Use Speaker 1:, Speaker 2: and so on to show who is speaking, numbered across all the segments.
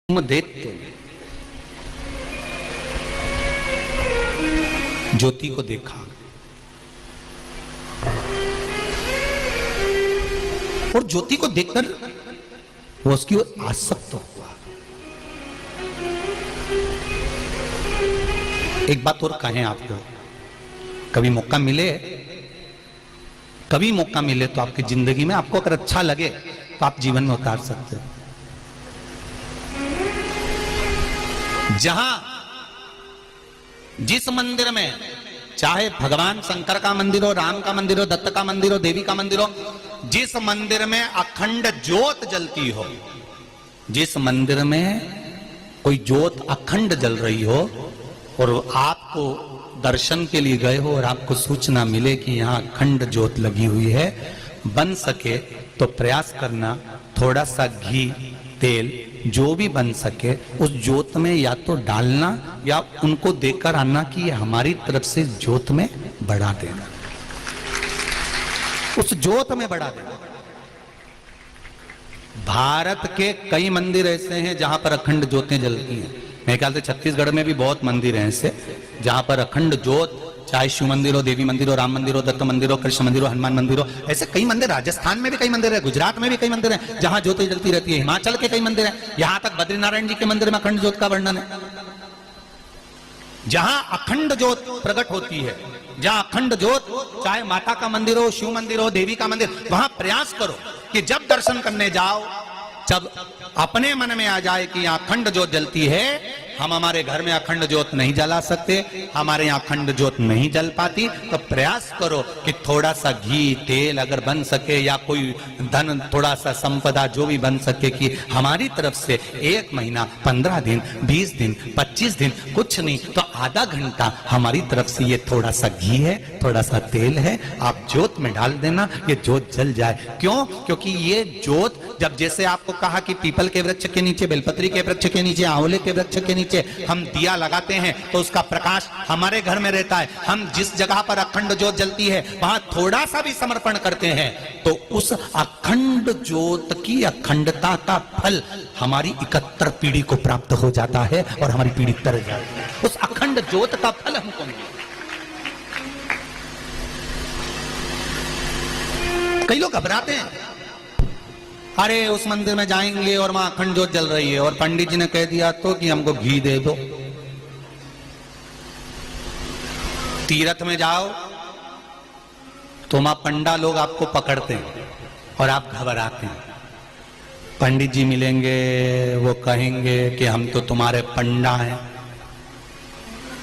Speaker 1: दैत्य ज्योति को देखा और ज्योति को देखकर वो उसकी ओर आसक्त हुआ। एक बात और कहें आपको, कभी मौका मिले तो आपकी जिंदगी में आपको अगर अच्छा लगे तो आप जीवन में उतार सकते हो। जहां जिस मंदिर में, चाहे भगवान शंकर का मंदिर हो, राम का मंदिर हो, दत्त का मंदिर हो, देवी का मंदिर हो, जिस मंदिर में अखंड ज्योत जलती हो, जिस मंदिर में कोई ज्योत अखंड जल रही हो और आपको दर्शन के लिए गए हो और आपको सूचना मिले कि यहाँ अखंड ज्योत लगी हुई है, बन सके तो प्रयास करना थोड़ा सा घी तेल जो भी बन सके उस ज्योत में या तो डालना या उनको देकर आना कि ये हमारी तरफ से ज्योत में बढ़ा देना, उस ज्योत में बढ़ा देना। भारत के कई मंदिर ऐसे हैं जहां पर अखंड ज्योतें जलती हैं। मेरे ख्याल से छत्तीसगढ़ में भी बहुत मंदिर हैं ऐसे जहां पर अखंड ज्योत, चाहे शिव मंदिर हो, देवी मंदिर हो, राम मंदिर हो, दत्त मंदिर हो, कृष्ण मंदिर हो, हनुमान मंदिर हो, ऐसे कई मंदिर। राजस्थान में भी कई मंदिर है, गुजरात में भी कई मंदिर हैं जहां ज्योति जलती रहती है, हिमाचल के कई मंदिर हैं, यहां तक बद्रीनारायण जी के मंदिर में अखंड ज्योत का वर्णन है। जहां अखंड ज्योत प्रकट होती है, जहां अखंड ज्योत, चाहे माता का मंदिर हो, शिव मंदिर हो, देवी का मंदिर, वहां प्रयास करो कि जब दर्शन करने जाओ, जब अपने मन में आ जाए कि यहाँ अखंड ज्योत जलती है, हम हमारे घर में अखंड ज्योत नहीं जला सकते, हमारे यहाँ अखंड ज्योत नहीं जल पाती, तो प्रयास करो कि थोड़ा सा घी तेल अगर बन सके या कोई धन, थोड़ा सा संपदा जो भी बन सके कि हमारी तरफ से 1 महीना, 15 दिन, 20 दिन, 25 दिन, कुछ नहीं तो आधा घंटा हमारी तरफ से ये थोड़ा सा घी है, थोड़ा सा तेल है, आप ज्योत में डाल देना, ये ज्योत जल जाए। क्यों? क्योंकि ये ज्योत, जब जैसे आपको कहा कि पीपल के वृक्ष के नीचे, बेलपत्री के वृक्ष के नीचे, आंवले के वृक्ष के नीचे हम दिया लगाते हैं तो उसका प्रकाश हमारे घर में रहता है। हम जिस जगह पर अखंड ज्योत जलती है वहां थोड़ा सा भी समर्पण करते हैं तो उस अखंड ज्योत की अखंडता का फल हमारी 71 पीढ़ी को प्राप्त हो जाता है और हमारी पीढ़ी तर जाती है। उस अखंड ज्योत का फल हमको मिले। कई लोग घबराते हैं, अरे उस मंदिर में जाएंगे और वहां अखंड ज्योत जल रही है और पंडित जी ने कह दिया तो कि हमको घी दे दो। तीर्थ में जाओ तो वहां पंडा लोग आपको पकड़ते हैं और आप घबराते हैं। पंडित जी मिलेंगे, वो कहेंगे कि हम तो तुम्हारे पंडा हैं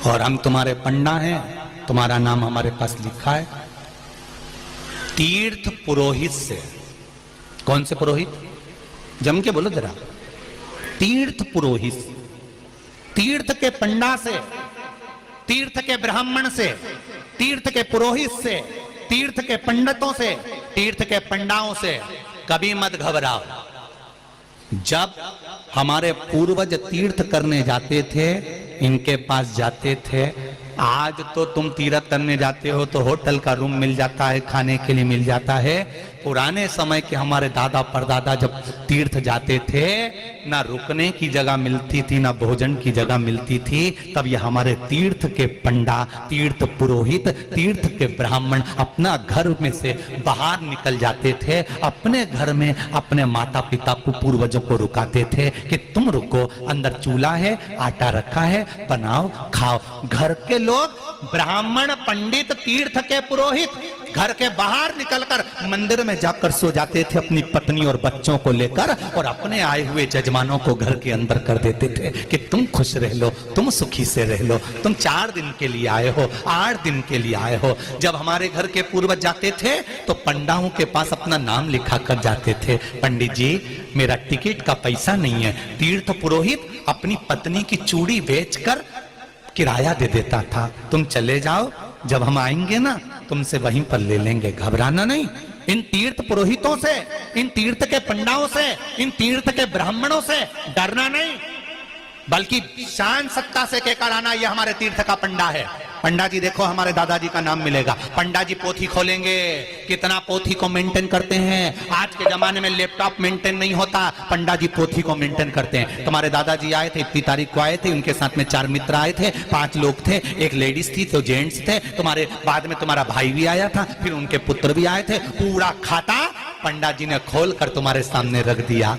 Speaker 1: और हम तुम्हारे पंडा हैं, तुम्हारा नाम हमारे पास लिखा है। तीर्थ पुरोहित से, कौन से पुरोहित? जम के बोलो जरा। तीर्थ पुरोहित, तीर्थ के पंडा से, तीर्थ के ब्राह्मण से, तीर्थ के पुरोहित से, तीर्थ के पंडितों से, तीर्थ के पंडाओं से कभी मत घबराओ। जब हमारे पूर्वज तीर्थ करने जाते थे, इनके पास जाते थे। आज तो तुम तीर्थ करने जाते हो तो होटल का रूम मिल जाता है, खाने के लिए मिल जाता है। पुराने समय के हमारे दादा परदादा जब तीर्थ जाते थे, ना रुकने की जगह मिलती थी, ना भोजन की जगह मिलती थी। तब ये हमारे तीर्थ के पंडा, तीर्थ पुरोहित, तीर्थ के ब्राह्मण अपना घर में से बाहर निकल जाते थे, अपने घर में अपने माता पिता को, पूर्वजों को रुकाते थे कि तुम रुको, अंदर चूल्हा है, आटा रखा है, बनाओ खाओ। घर के लोग, ब्राह्मण, पंडित, तीर्थ के पुरोहित घर के बाहर निकलकर मंदिर में जाकर सो जाते थे अपनी पत्नी और बच्चों को लेकर, और अपने आए हुए जजमानों को घर के अंदर कर देते थे कि तुम खुश रह लो, तुम सुखी से रह लो, तुम 4 दिन के लिए आए हो, 8 दिन के लिए आए हो। जब हमारे घर के पूर्वज जाते थे तो पंडाओं के पास अपना नाम लिखा कर जाते थे, पंडित जी मेरा टिकट का पैसा नहीं है। तीर्थ पुरोहित अपनी पत्नी की चूड़ी बेचकर किराया दे देता था, तुम चले जाओ, जब हम आएंगे ना तुमसे वहीं पर ले लेंगे, घबराना नहीं। इन तीर्थ पुरोहितों से, इन तीर्थ के पंडाओं से, इन तीर्थ के ब्राह्मणों से डरना नहीं, बल्कि शान सत्ता से कहकर आना, यह हमारे तीर्थ का पंडा है, पंडा जी देखो हमारे दादाजी का नाम मिलेगा। पंडा जी पोथी खोलेंगे, कितना पोथी को मेंटेन करते हैं। आज के जमाने में लैपटॉप मेंटेन नहीं होता, पंडा जी पोथी को मेंटेन करते हैं। तुम्हारे दादाजी आए थे, इतनी तारीख को आए थे, उनके साथ में 4 मित्र आए थे, 5 लोग थे, एक लेडीज थी, तो जेंट्स थे। तुम्हारे बाद में तुम्हारा भाई भी आया था, फिर उनके पुत्र भी आए थे। पूरा खाता पंडा जी ने खोल कर तुम्हारे सामने रख दिया।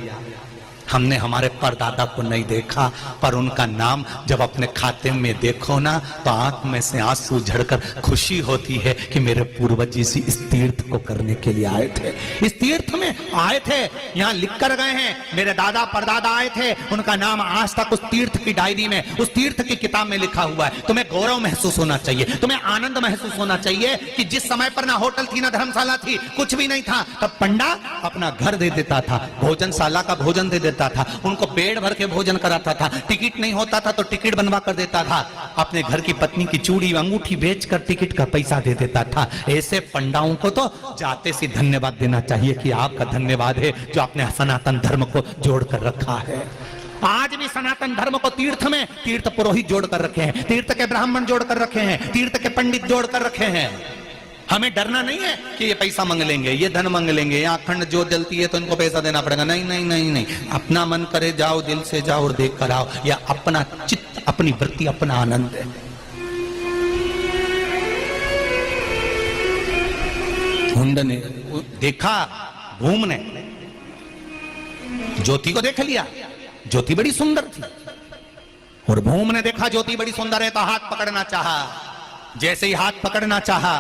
Speaker 1: हमने हमारे परदादा को नहीं देखा, पर उनका नाम जब अपने खाते में देखो ना तो आंख में से आंसू झड़कर खुशी होती है कि मेरे पूर्वज जी इस तीर्थ को करने के लिए आए थे, इस तीर्थ में आए थे। यहाँ लिख कर गए हैं, मेरे दादा परदादा आए थे, उनका नाम आज तक उस तीर्थ की डायरी में, उस तीर्थ की किताब में लिखा हुआ है। तुम्हें गौरव महसूस होना चाहिए, तुम्हें आनंद महसूस होना चाहिए कि जिस समय पर ना होटल थी ना धर्मशाला थी, कुछ भी नहीं था, तब पंडा अपना घर दे देता था, भोजनशाला का भोजन दे देता था, उनको पेट भर के भोजन कराता था। टिकट नहीं होता था तो टिकट बनवा कर देता था, अपने घर की पत्नी की चूड़ी अंगूठी बेचकर टिकट का पैसा दे देता था। ऐसे पंडाओं को तो जाते से धन्यवाद देना चाहिए कि आपका धन्यवाद है जो आपने सनातन धर्म को जोड़ कर रखा है। आज भी सनातन धर्म को तीर्थ में तीर्थ पुरोहित जोड़ कर रखे हैं, तीर्थ के ब्राह्मण जोड़ कर रखे हैं, तीर्थ के पंडित जोड़ कर रखे हैं। हमें डरना नहीं है कि ये पैसा मांग लेंगे, ये धन मांग लेंगे, या अखंड ज्योत जलती है तो इनको पैसा देना पड़ेगा। नहीं नहीं नहीं नहीं, अपना मन करे जाओ, दिल से जाओ और देख कर आओ, या अपना चित्त, अपनी वृत्ति, अपना आनंद है। हुंड ने देखा, भूम ने ज्योति को देख लिया, ज्योति बड़ी सुंदर थी, और भूम ने देखा ज्योति बड़ी सुंदर है तो हाथ पकड़ना चाहा। जैसे ही हाथ पकड़ना चाहा,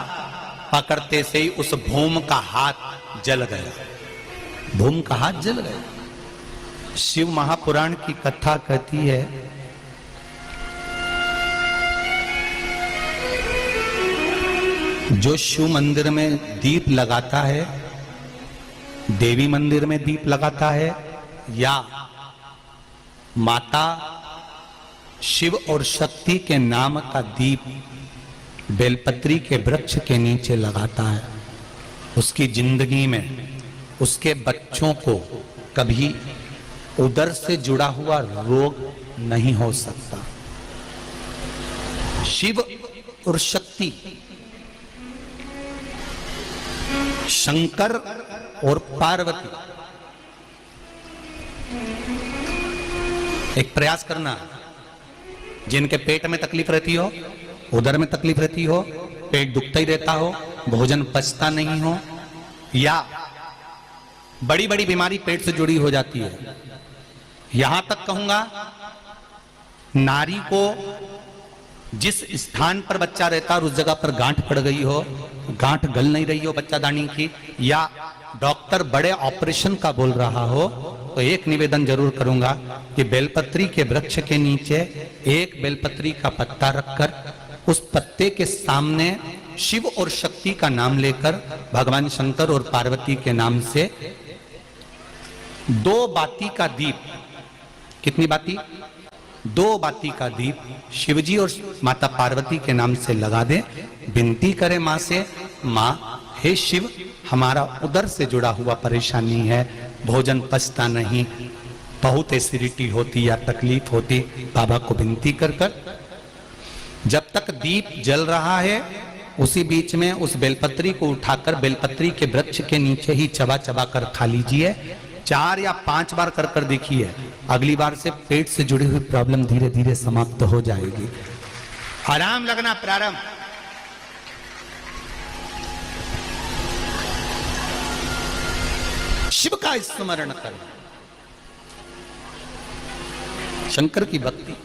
Speaker 1: पकड़ते से ही उस भूम का हाथ जल गया, भूम का हाथ जल गया। शिव महापुराण की कथा कहती है, जो शिव मंदिर में दीप लगाता है, देवी मंदिर में दीप लगाता है, या माता शिव और शक्ति के नाम का दीप बेलपत्री के वृक्ष के नीचे लगाता है, उसकी जिंदगी में उसके बच्चों को कभी उदर से जुड़ा हुआ रोग नहीं हो सकता। शिव और शक्ति, शंकर और पार्वती, एक प्रयास करना, जिनके पेट में तकलीफ रहती हो, उदर में तकलीफ रहती हो, पेट दुखता ही रहता हो, भोजन पचता नहीं हो, या बड़ी बड़ी बीमारी पेट से जुड़ी हो जाती है। यहां तक कहूंगा, नारी को जिस स्थान पर बच्चा रहता है उस जगह पर गांठ पड़ गई हो, गांठ गल नहीं रही हो बच्चादानी की, या डॉक्टर बड़े ऑपरेशन का बोल रहा हो, तो एक निवेदन जरूर करूंगा कि बेलपत्री के वृक्ष के नीचे एक बेलपत्री का पत्ता रखकर उस पत्ते के सामने शिव और शक्ति का नाम लेकर भगवान शंकर और पार्वती के नाम से 2 बाती का दीप, कितनी बाती? 2 बाती का दीप शिवजी और माता पार्वती के नाम से लगा दे, विनती करे मां से, मां हे शिव, हमारा उदर से जुड़ा हुआ परेशानी है, भोजन पचता नहीं, बहुत एसिडिटी होती या तकलीफ होती, बाबा को विनती कर कर। जब तक दीप जल रहा है उसी बीच में उस बेलपत्री को उठाकर बेलपत्री के वृक्ष के नीचे ही चबा चबा कर खा लीजिए। 4 या 5 बार कर कर देखिए, अगली बार से पेट से जुड़ी हुई प्रॉब्लम धीरे धीरे समाप्त हो जाएगी, आराम लगना प्रारंभ। शिव का स्मरण करना, शंकर की भक्ति।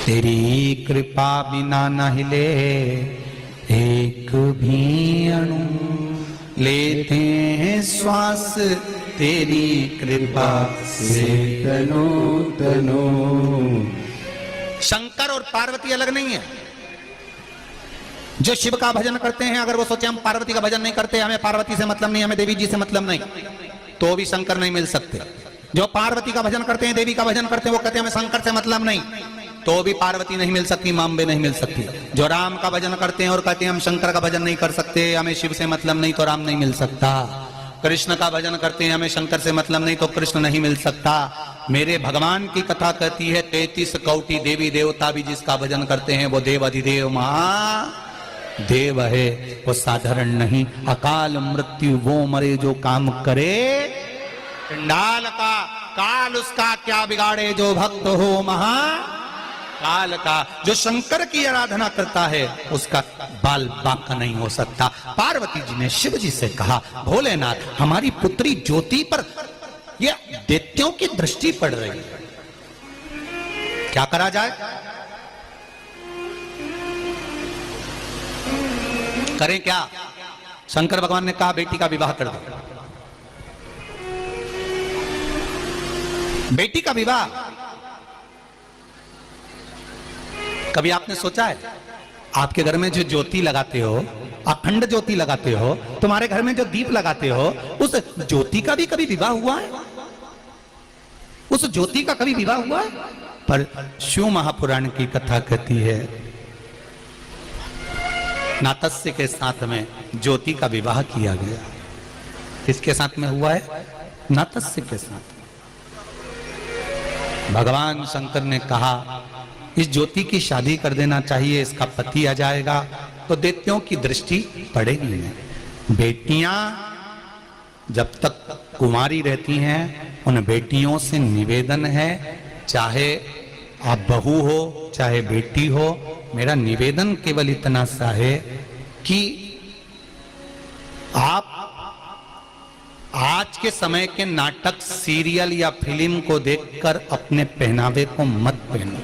Speaker 1: तेरी कृपा बिना न हिले एक भी अणु, लेते हैं श्वास तेरी कृपा से तनो तनो। शंकर और पार्वती अलग नहीं है। जो शिव का भजन करते हैं, अगर वो सोचे हम पार्वती का भजन नहीं करते, हमें पार्वती से मतलब नहीं, हमें देवी जी से मतलब नहीं, तो भी शंकर नहीं मिल सकते। जो पार्वती का भजन करते हैं, देवी का भजन करते हैं, वो कहते हैं हमें शंकर से मतलब नहीं, तो भी पार्वती नहीं मिल सकती, मांबे नहीं मिल सकती। जो राम का भजन करते हैं और कहते हैं हम शंकर का भजन नहीं कर सकते, हमें शिव से मतलब नहीं, तो राम नहीं मिल सकता। कृष्ण का भजन करते हैं, हमें शंकर से मतलब नहीं तो कृष्ण नहीं मिल सकता। मेरे भगवान की कथा कहती है 33 कोटि देवी देवता भी जिसका भजन करते हैं वो देव अधिदेव महादेव है, वो साधारण नहीं। अकाल मृत्यु वो मरे जो काम करे, चंडाल का काल उसका क्या बिगाड़े, जो भक्त हो महाकाल का। जो शंकर की आराधना करता है उसका बाल बांका नहीं हो सकता। पार्वती जी ने शिव जी से कहा, भोलेनाथ हमारी पुत्री ज्योति पर ये दैत्यों की दृष्टि पड़ रही है, क्या करा जाए? करें क्या? शंकर भगवान ने कहा बेटी का विवाह कर दो। बेटी का विवाह कभी आपने सोचा है? आपके घर में जो ज्योति लगाते हो, अखंड ज्योति लगाते हो, तुम्हारे घर में जो दीप लगाते हो, उस ज्योति का भी कभी विवाह हुआ है? उस ज्योति का कभी विवाह हुआ है? पर शिव महापुराण की कथा कहती है नातस्य के साथ में ज्योति का विवाह किया गया। किसके साथ में हुआ है? नातस्य के साथ। भगवान शंकर ने कहा इस ज्योति की शादी कर देना चाहिए, इसका पति आ जाएगा तो दैत्यों की दृष्टि पड़ेगी नहीं। बेटियां जब तक कुंवारी रहती हैं उन बेटियों से निवेदन है, चाहे आप बहू हो चाहे बेटी हो, मेरा निवेदन केवल इतना सा है कि आप आज के समय के नाटक, सीरियल या फिल्म को देखकर अपने पहनावे को मत पहनो।